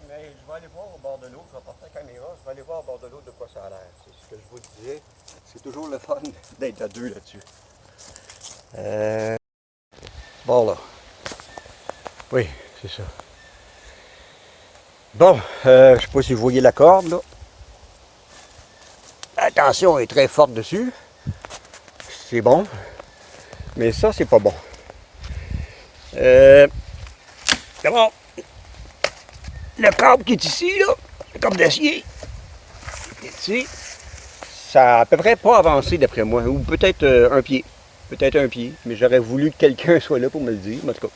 mais je vais aller voir au bord de l'eau, je vais porter la caméra, je vais aller voir au bord de l'eau de quoi ça a l'air. C'est ce que je vous disais. C'est toujours le fun d'être à deux là-dessus. Bon là. Oui, c'est ça. Bon, je sais pas si vous voyez la corde là. La tension est très forte dessus. C'est bon. Mais ça, c'est pas bon. D'abord, le câble qui est ici, là, le câble d'acier, qui est ici, ça a à peu près pas avancé d'après moi. Ou peut-être un pied. Peut-être un pied. Mais j'aurais voulu que quelqu'un soit là pour me le dire, en tout cas.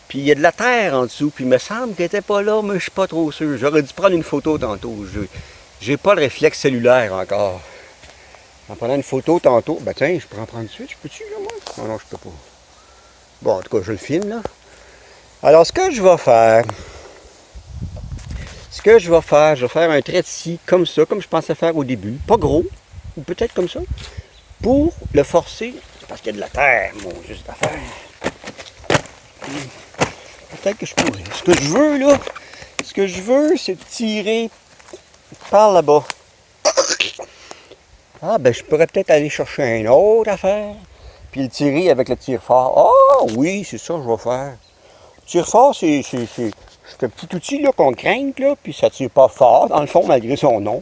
Puis il y a de la terre en dessous, puis il me semble qu'elle n'était pas là, mais je suis pas trop sûr. J'aurais dû prendre une photo tantôt. J'ai pas le réflexe cellulaire encore. En prenant une photo tantôt, ben tiens, je peux en prendre dessus, je peux-tu, là, moi? Non, non, je peux pas. Bon, en tout cas, je le filme, là. Alors, ce que je vais faire, je vais faire un trait de scie comme ça, comme je pensais faire au début. Pas gros, ou peut-être comme ça, pour le forcer, parce qu'il y a de la terre, mon Dieu, cette affaire. Peut-être que je pourrais. Ce que je veux, c'est tirer par là-bas. Ah, ben, je pourrais peut-être aller chercher une autre affaire, puis le tirer avec le tire-fort. Ah, oui, c'est ça que je vais faire. Le tire-fort, c'est un petit outil là, qu'on craint, là, puis ça tire pas fort, dans le fond, malgré son nom.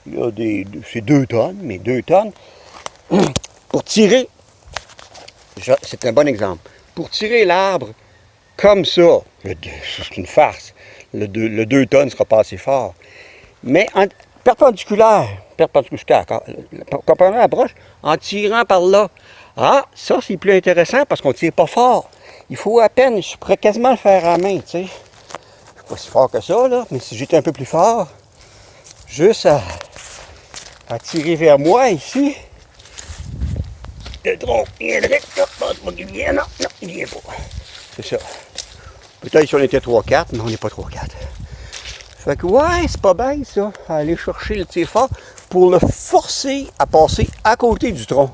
C'est 2 tonnes, mais 2 tonnes. Pour tirer, c'est un bon exemple. Pour tirer l'arbre comme ça, c'est une farce. Le 2 tonnes ne sera pas assez fort. Mais perpendiculaire à la broche, en tirant par là. Ah, ça c'est plus intéressant parce qu'on ne tire pas fort. Il faut à peine, je pourrais quasiment le faire à la main, tu sais. Je ne suis pas si fort que ça, là, mais si j'étais un peu plus fort, juste à tirer vers moi ici, le tronc viendrait, il vient, non, il vient pas. C'est ça. Peut-être si on était 3-4, mais on n'est pas 3-4. Fait que ouais, c'est pas bête ça, aller chercher le tire-fort pour le forcer à passer à côté du tronc.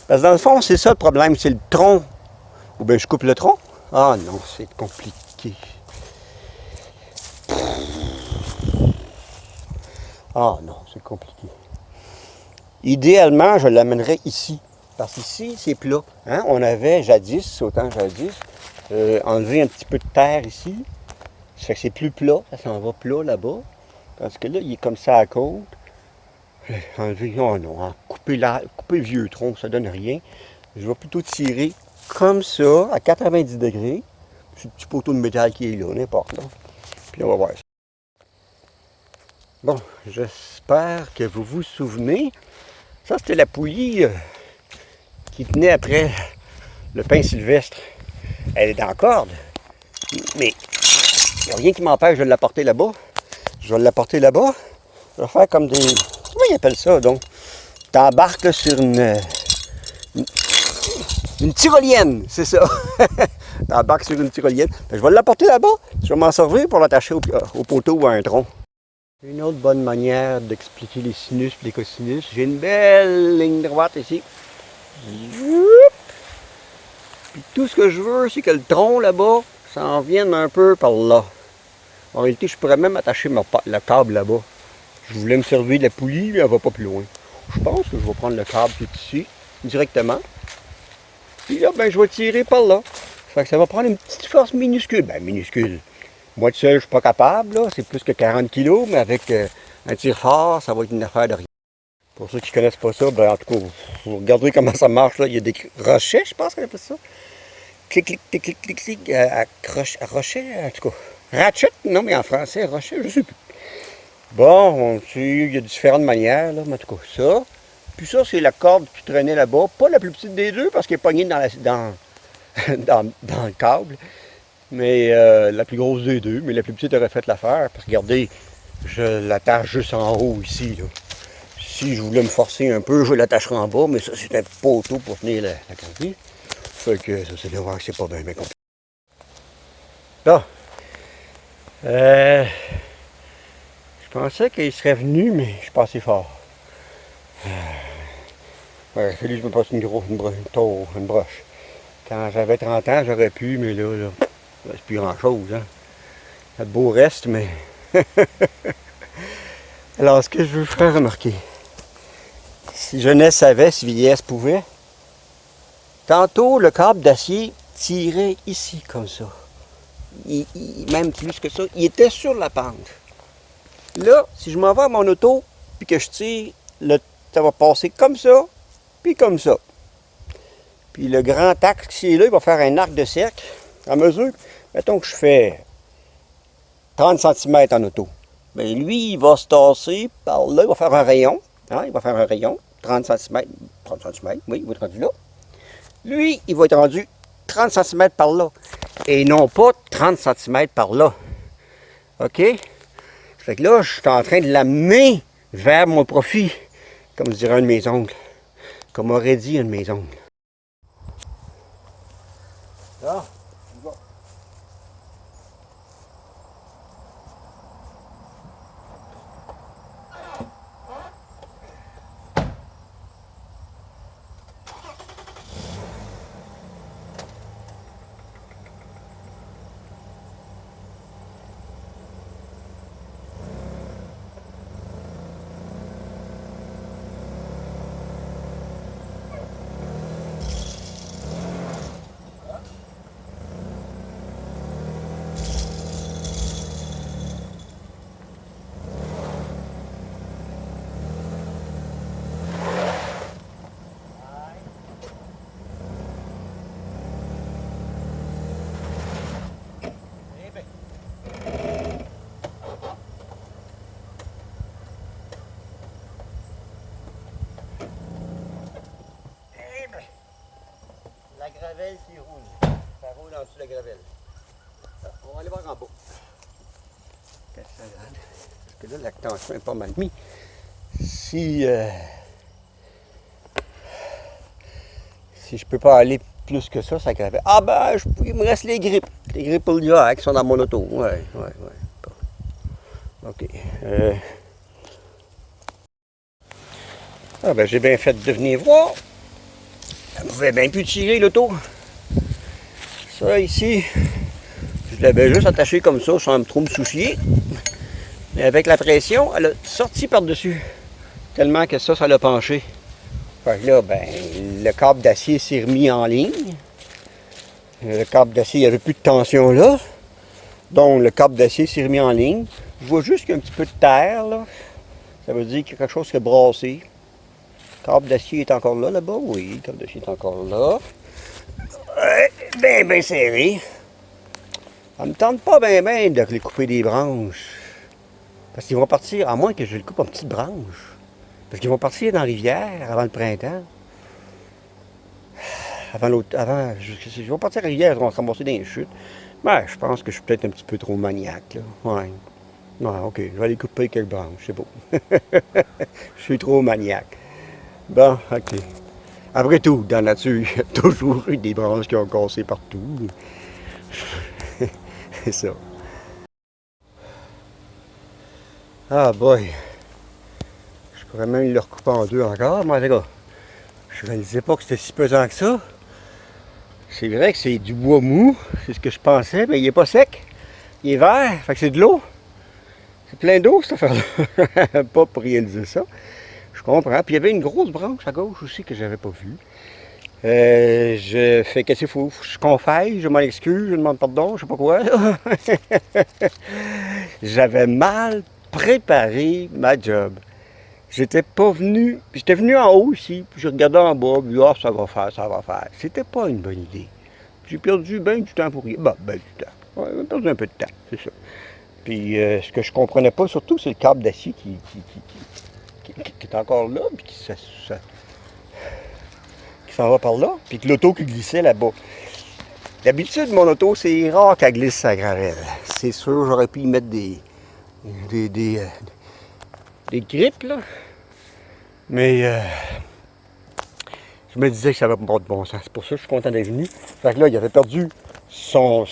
Parce que dans le fond, c'est ça le problème, c'est le tronc. Ou bien je coupe le tronc. Ah non, c'est compliqué. Ah non, c'est compliqué. Idéalement, je l'amènerais ici. Parce qu'ici, c'est plat. Hein? On avait jadis, enlevé un petit peu de terre ici. Ça fait que c'est plus plat, ça s'en va plat là-bas. Parce que là, il est comme ça à côte. Enlever, oh non, couper le vieux tronc, ça donne rien. Je vais plutôt tirer comme ça, à 90 degrés. C'est le petit poteau de métal qui est là, n'importe là. Puis on va voir ça. Bon, j'espère que vous vous souvenez. Ça, c'était la poulie qui tenait après le pin sylvestre. Elle est dans la corde. Mais il n'y a rien qui m'empêche de l'apporter là-bas. Je vais l'apporter là-bas. Je vais faire comme des... Comment ils appellent ça, donc? T'embarques sur une tyrolienne, c'est ça. T'embarques sur une tyrolienne. Je vais l'apporter là-bas. Je vais m'en servir pour l'attacher au poteau ou à un tronc. Une autre bonne manière d'expliquer les sinus et les cosinus. J'ai une belle ligne droite ici. Puis tout ce que je veux, c'est que le tronc là-bas s'en vienne un peu par là. En réalité, je pourrais même attacher le câble là-bas. Je voulais me servir de la poulie, mais elle va pas plus loin. Je pense que je vais prendre le câble qui est ici, directement. Puis là, ben, je vais tirer par là. Fait que ça va prendre une petite force minuscule. Ben, minuscule. Moi, tout seul, je suis pas capable, là. C'est plus que 40 kg, mais avec un tire-fort, ça va être une affaire de rien. Pour ceux qui ne connaissent pas ça, ben, en tout cas, vous regarderez comment ça marche, là. Il y a des rochets, je pense qu'on appelle ça. Clic, clic, clic, clic, clic, clic, rochet, en tout cas. Ratchet, non, mais en français, rochet, je sais plus. Bon, il y a différentes manières, là, mais en tout cas, ça. Puis ça, c'est la corde qui traînait là-bas. Pas la plus petite des deux, parce qu'elle est pognée dans le câble. Mais la plus grosse des deux. Mais la plus petite aurait fait l'affaire. Parce que regardez, je l'attache juste en haut ici, là. Si je voulais me forcer un peu, je l'attacherais en bas. Mais ça, c'est un poteau pour tenir la corde. Fait que ça, c'est de voir que c'est pas bien compliqué. Bon. Je pensais qu'il serait venu, mais je suis pas assez fort. Il a fallu que je me passe une broche. Quand j'avais 30 ans, j'aurais pu, mais là, c'est plus grand-chose. Hein. Ça a de beau reste, mais Alors, ce que je veux faire remarquer, si jeunesse savait, si vieillesse pouvait, tantôt, le câble d'acier tirait ici, comme ça. Même plus que ça, il était sur la pente. Là, si je m'en vais à mon auto, puis que je tire, ça va passer comme ça, puis comme ça. Puis le grand axe qui est là, il va faire un arc de cercle. À mesure, mettons que je fais 30 cm en auto. Bien, lui, il va se tasser par là, il va faire un rayon. Hein, il va faire un rayon, 30 cm, oui, il va être rendu là. Lui, il va être rendu 30 cm par là. Et non pas 30 cm par là. OK? Fait que là, je suis en train de l'amener vers mon profit, comme dirait un de mes oncles. Comme aurait dit un de mes oncles. Là, on va. La gravelle qui roule. Ça roule en dessous de la gravelle. On va aller voir en bas. Parce que là, la tension est pas mal mise. Si je peux pas aller plus que ça gravelle. Ah ben, il me reste les grippes. Les grippes pour l'hiver qui sont dans mon auto. Ouais. OK. Ah ben, j'ai bien fait de venir voir. Elle pouvait bien plus tirer l'auto. Ça ici, je l'avais juste attaché comme ça sans trop me soucier. Mais avec la pression, elle a sorti par-dessus. Tellement que ça l'a penché. Fait que là, ben, le câble d'acier s'est remis en ligne. Le câble d'acier, il n'y avait plus de tension là. Donc le câble d'acier s'est remis en ligne. Je vois juste qu'il y a un petit peu de terre là. Ça veut dire qu'il y a quelque chose qui est brassé. Le câble d'acier est encore là, là-bas? Oui, le câble d'acier est encore là. Bien serré. Ça me tente pas bien de les couper des branches. Parce qu'ils vont partir, à moins que je le coupe en petites branches. Parce qu'ils vont partir dans la rivière avant le printemps. Je vais partir à la rivière, ils vont se ramasser dans les chutes. Mais je pense que je suis peut-être un petit peu trop maniaque, là. Ouais, OK, je vais aller couper quelques branches, c'est beau. Je suis trop maniaque. Bon, OK. Après tout, dans la nature, il y a toujours eu des branches qui ont cassé partout. C'est ça. Ah boy. Je pourrais même le recouper en deux encore, mais les gars, je réalisais pas que c'était si pesant que ça. C'est vrai que c'est du bois mou, c'est ce que je pensais, mais il est pas sec. Il est vert, fait que c'est de l'eau. C'est plein d'eau cette affaire-là. Pas pour réaliser ça. Je comprends. Puis il y avait une grosse branche à gauche aussi que j'avais pas vue. Je fais qu'est-ce qu'il faut? Je confesse, je m'en excuse, je demande pardon, je sais pas quoi. J'avais mal préparé ma job. J'étais pas venu, puis j'étais venu en haut ici, puis je regardais en bas, puis ah, ça va faire. C'était pas une bonne idée. J'ai perdu bien du temps pour rien. Ben du temps. Ouais, j'ai perdu un peu de temps, c'est ça. Puis ce que je comprenais pas surtout, c'est le câble d'acier qui est encore là, puis qui s'en va par là, puis que l'auto qui glissait là-bas. D'habitude, mon auto, c'est rare qu'elle glisse sa gravelle. C'est sûr, j'aurais pu y mettre des grippes, là. Mais je me disais que ça n'avait pas de bon sens. C'est pour ça que je suis content d'être venu. Fait que là, il avait perdu son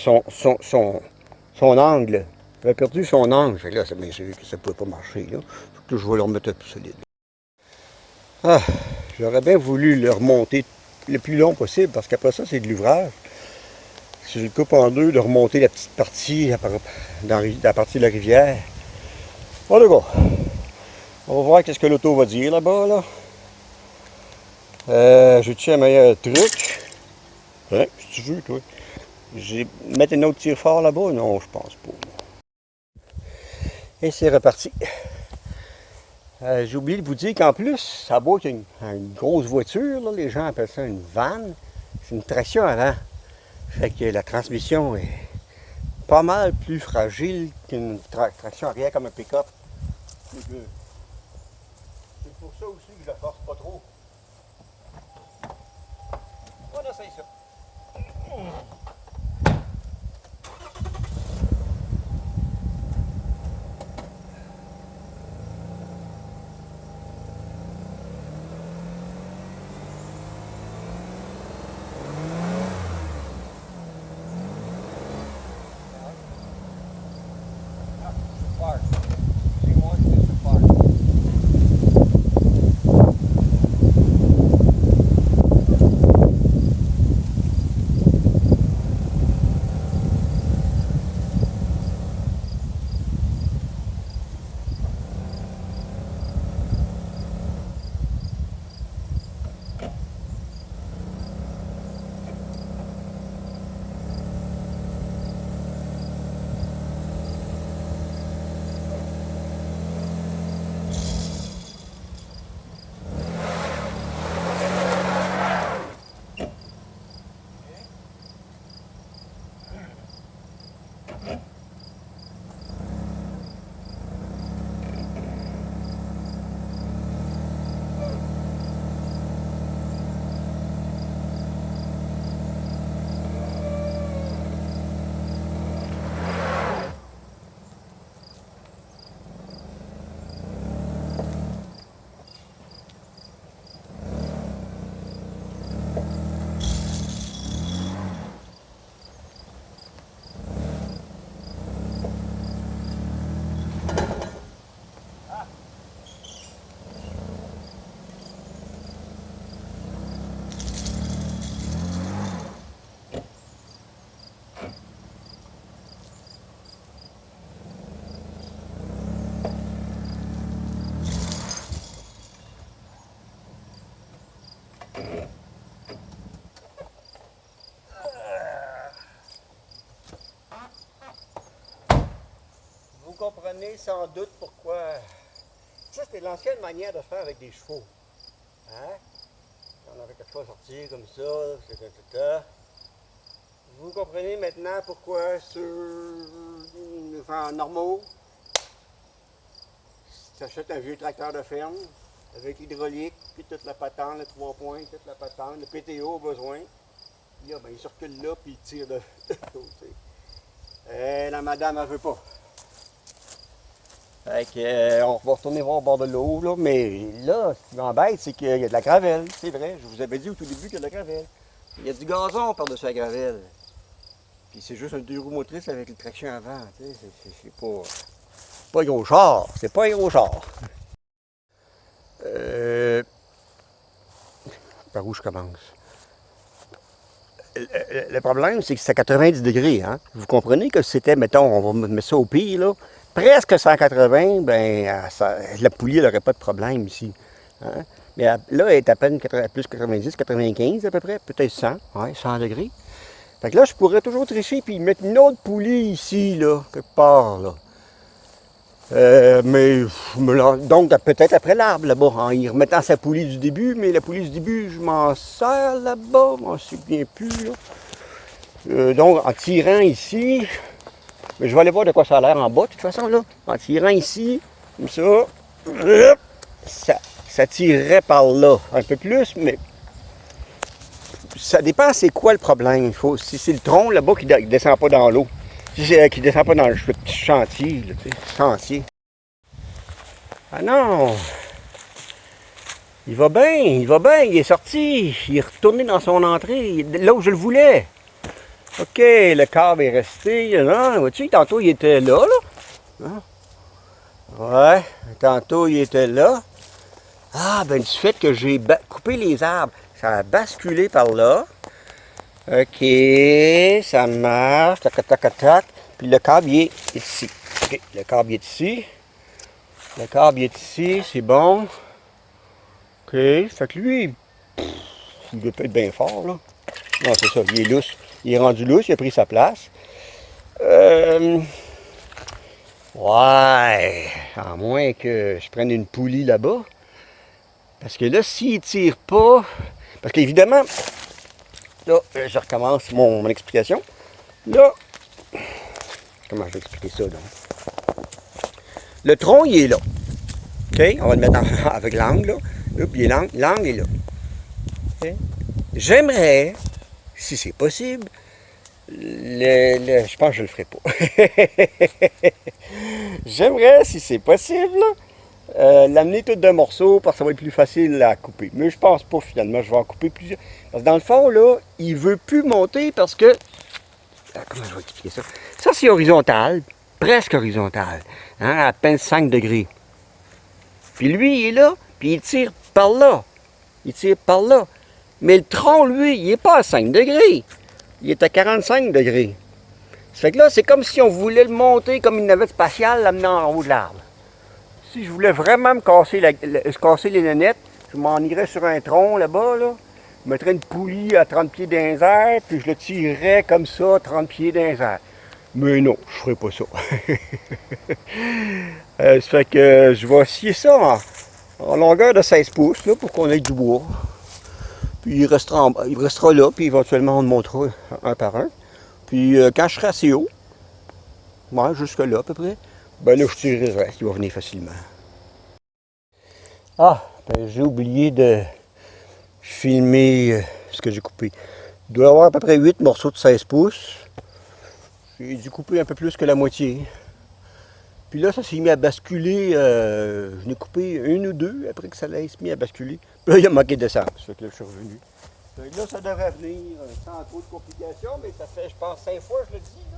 angle. Il avait perdu son angle. Fait que là, c'est bien sûr que ça ne pouvait pas marcher, là. Faut que je vais le remettre plus solide. Ah, j'aurais bien voulu le remonter le plus long possible, parce qu'après ça, c'est de l'ouvrage. Si je le coupe en deux, de remonter la petite partie dans la partie de la rivière, En tout cas, on va voir qu'est-ce que l'auto va dire là-bas, là. J'ai-tu un meilleur truc? Hein, si tu veux, toi. Mettre une autre tire-fort là-bas? Non, je pense pas. Et c'est reparti. J'ai oublié de vous dire qu'en plus, ça beau qu'il y a une grosse voiture, là, les gens appellent ça une vanne. C'est une traction avant. Fait que la transmission est pas mal plus fragile qu'une traction arrière comme un pick-up. C'est pour ça aussi que je la force pas trop. On essaye ça. Vous comprenez sans doute pourquoi. Ça, c'était l'ancienne manière de faire avec des chevaux. Hein? On avait quelque chose à sortir comme ça, Vous comprenez maintenant pourquoi sur les gens normaux, tu achètes un vieux tracteur de ferme avec l'hydraulique, puis toute la patente, le 3 points, toute la patente, le PTO au besoin. Puis là, ben, il circule là, puis il tire de l'autre. La madame, elle veut pas. Fait que, on va retourner voir au bord de l'eau, là, mais là, ce qui m'embête, c'est qu'il y a de la gravelle. C'est vrai, je vous avais dit au tout début qu'il y a de la gravelle. Il y a du gazon par-dessus la gravelle. Puis c'est juste un 2 roues motrices avec une traction avant. C'est pas un gros char. C'est pas un gros char. Par où je commence? Le problème, c'est que c'est à 90 degrés. Hein? Vous comprenez que c'était, mettons, on va mettre ça au pire, là, presque 180, ben, la poulie n'aurait pas de problème ici. Hein? Mais là, elle est à peine plus 90, 95 à peu près, peut-être 100, ouais, 100 degrés. Fait que là, je pourrais toujours tricher puis mettre une autre poulie ici, là, quelque part, là. Donc, peut-être après l'arbre, là-bas, en y remettant sa poulie du début, mais la poulie du début, je m'en sers là-bas, je m'en souviens plus, là. Donc, en tirant ici, mais je vais aller voir de quoi ça a l'air en bas, de toute façon, là. En tirant ici, comme ça tirerait par là, un peu plus, mais ça dépend c'est quoi le problème. Si c'est le tronc là-bas qui ne descend pas dans l'eau, qui ne descend pas dans le petit chantier, là, chantier. Ah non! Il va bien, il est sorti, il est retourné dans son entrée, là où je le voulais. OK, le câble est resté, non, vois-tu, tantôt il était là, là. Hein? Ouais, tantôt il était là. Ah, ben du fait que j'ai coupé les arbres, ça a basculé par là. OK, ça marche, tac, tac, tac, tac. Puis le câble, il est ici. OK, le câble est ici. Le câble il est ici, c'est bon. OK. Fait que lui, il doit pas être bien fort, là. Non, c'est ça, il est lousse. Il est rendu lousse, il a pris sa place. Ouais, à moins que je prenne une poulie là-bas. Parce que là, s'il tire pas... Parce qu'évidemment, là, je recommence mon explication. Là, comment je vais expliquer ça, donc? Le tronc, il est là. OK? On va le mettre avec l'angle, là. Là, puis l'angle est là. Okay? J'aimerais, si c'est possible, je pense que je le ferai pas. J'aimerais, si c'est possible, l'amener tout d'un morceau parce que ça va être plus facile à couper. Mais je pense pas finalement, je vais en couper plusieurs. Parce que dans le fond, là, il veut plus monter parce que... comment je vais expliquer ça? Ça, c'est horizontal, presque horizontal, hein, à peine 5 degrés. Puis lui, il est là, puis il tire par là. Il tire par là. Mais le tronc, lui, il n'est pas à 5 degrés. Il est à 45 degrés. Ça fait que là, c'est comme si on voulait le monter comme une navette spatiale, l'amener en haut de l'arbre. Si je voulais vraiment me casser les lunettes, je m'en irais sur un tronc là-bas, là. Je mettrais une poulie à 30 pieds dans les airs, puis je le tirerais comme ça, 30 pieds dans les airs. Mais non, je ferai pas ça. Ça fait que je vais scier ça en longueur de 16 pouces, là, pour qu'on ait du bois. Puis il restera là, puis éventuellement on le montera un par un. Puis quand je serai assez haut, ouais, jusque là à peu près, ben là je tirerai le reste, il va venir facilement. Ah, ben j'ai oublié de filmer ce que j'ai coupé. Il doit y avoir à peu près 8 morceaux de 16 pouces. J'ai dû couper un peu plus que la moitié. Puis là, ça s'est mis à basculer. Je n'ai coupé une ou deux après que ça l'ait mis à basculer. Puis là, il a manqué d'essence. Ça fait que là, je suis revenu. Fait que là, ça devrait venir sans trop de complications, mais ça fait, je pense, 5 fois que je le dis. Là.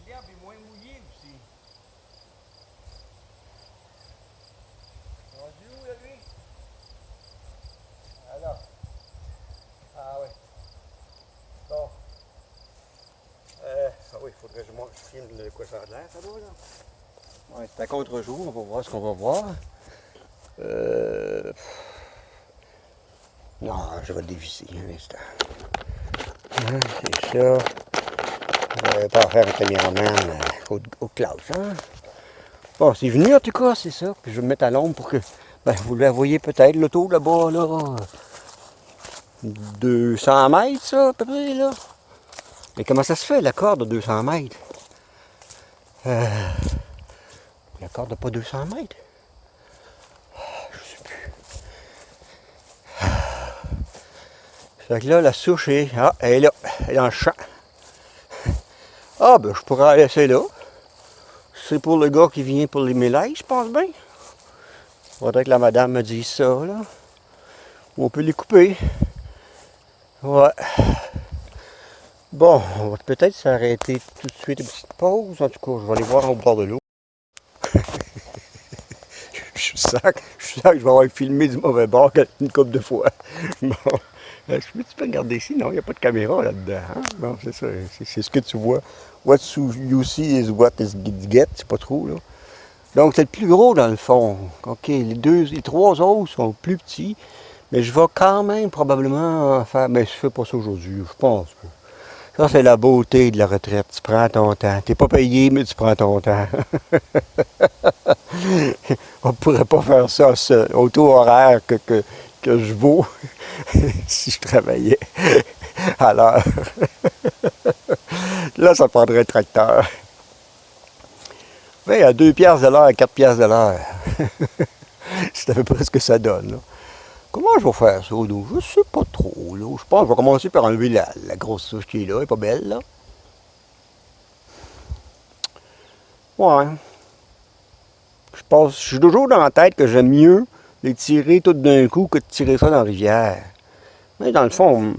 L'herbe est moins mouillée aussi. Rendu où là lui? Alors. Ah ouais. Bon. Ah oui, il faudrait que je filme de quoi ça a l'air, ça doit là. Ouais, c'est à contre-jour, on va voir ce qu'on va voir. Non, je vais le dévisser un instant. Hein, c'est ça. Je vais pas faire un caméraman haute classe, hein? Bon, c'est venu en tout cas, c'est ça. Puis je vais me mettre à l'ombre pour que... Ben, vous la voyez peut-être, l'auto là-bas, là. 200 mètres, ça, à peu près, là. Mais comment ça se fait, la corde de 200 mètres? La corde n'a pas 200 mètres? Je sais plus. Fait que là, la souche est... Ah, elle est là. Elle est dans le champ. Ah, ben, je pourrais la laisser là. C'est pour le gars qui vient pour les mélailles, je pense bien. Faudrait que la madame me dise ça, là. Ou on peut les couper. Ouais. Bon, on va peut-être s'arrêter tout de suite une petite pause. En tout cas, je vais aller voir au bord de l'eau. je suis sûr que je vais avoir filmé du mauvais bord une couple de fois. Bon, Tu peux regarder ici? Non, il n'y a pas de caméra là-dedans. Hein? Bon, c'est ça. C'est ce que tu vois. What you see is what is get. C'est pas trop, là. Donc, c'est le plus gros dans le fond. OK, les trois autres sont plus petits. Mais je vais quand même probablement en faire. Mais je fais pas ça aujourd'hui. Je pense pas. Ça, c'est la beauté de la retraite. Tu prends ton temps. T'es pas payé, mais tu prends ton temps. On pourrait pas faire ça au taux horaire que je vaux si je travaillais à l'heure. Là, ça prendrait un tracteur. Oui, à 2 piastres de l'heure, à 4 piastres de l'heure. C'est à peu près ce que ça donne. Là. Comment je vais faire ça, là? Je sais pas trop. Là. Je pense que je vais commencer par enlever la grosse souche qui est là. Elle est pas belle, là. Ouais. Je suis toujours dans la tête que j'aime mieux les tirer tout d'un coup que de tirer ça dans la rivière. Mais dans le fond,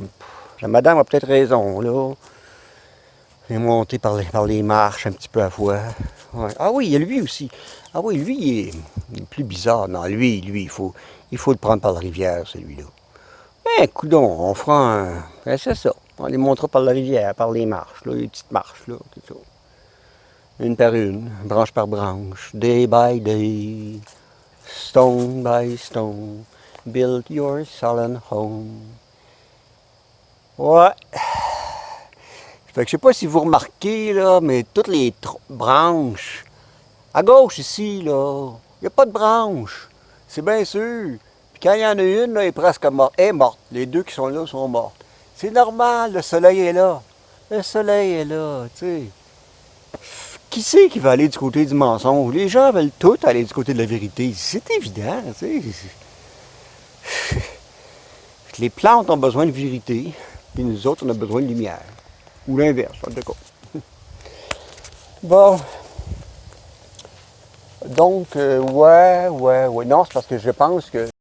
la madame a peut-être raison, là. Il est monté par les marches un petit peu à la fois. Ouais. Ah oui, il y a lui aussi. Ah oui, lui, il est plus bizarre. Non, lui, il faut le prendre par la rivière, celui-là. Ben, coudonc, on fera un... Ben, c'est ça. On les montrera par la rivière, par les marches, là, les petites marches, là, tout ça. Une par une, branche par branche, day by day, stone by stone, build your sullen home. Ouais. Fait que je sais pas si vous remarquez, là, mais toutes les branches, à gauche ici, là, il n'y a pas de branche. C'est bien sûr. Puis quand il y en a une, là, elle est presque morte. Elle est morte. Les deux qui sont là sont mortes. C'est normal, le soleil est là. Le soleil est là, tu sais. Qui c'est qui va aller du côté du mensonge? Les gens veulent tous aller du côté de la vérité. C'est évident, tu sais. Les plantes ont besoin de vérité, puis nous autres, on a besoin de lumière. Ou l'inverse, en tout cas. Bon. Donc, ouais. Non, c'est parce que je pense que